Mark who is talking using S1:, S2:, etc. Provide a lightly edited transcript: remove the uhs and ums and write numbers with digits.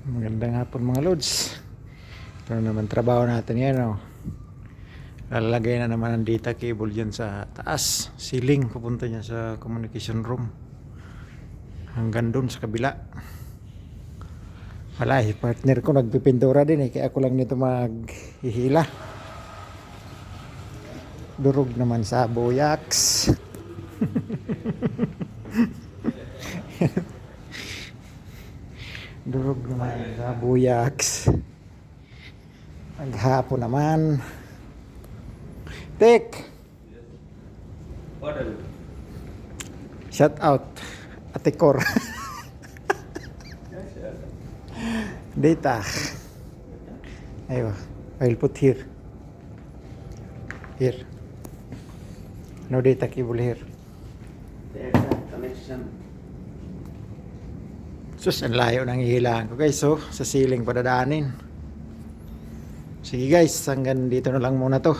S1: Magandang hapon mga lods. Ito na naman trabaho natin yan, oh. Lalagay na naman ang data cable dyan sa taas ceiling, pupunta niya sa communication room hanggang dun sa kabila. Wala eh, partner ko nagpipintura din eh, kaya ako lang nito maghihila. Durog naman sa buyaks. Durog naman sa buyaks. Maghapon naman. Tik!
S2: Order.
S1: Shout out Ate Cor. Data. Aywa, I'll put here. Here. No data cable here.
S2: There's a connection.
S1: Sus, ang layo ng ihilaan ko guys. So, sa ceiling padadaanin. Sige guys, hanggang dito na lang muna to.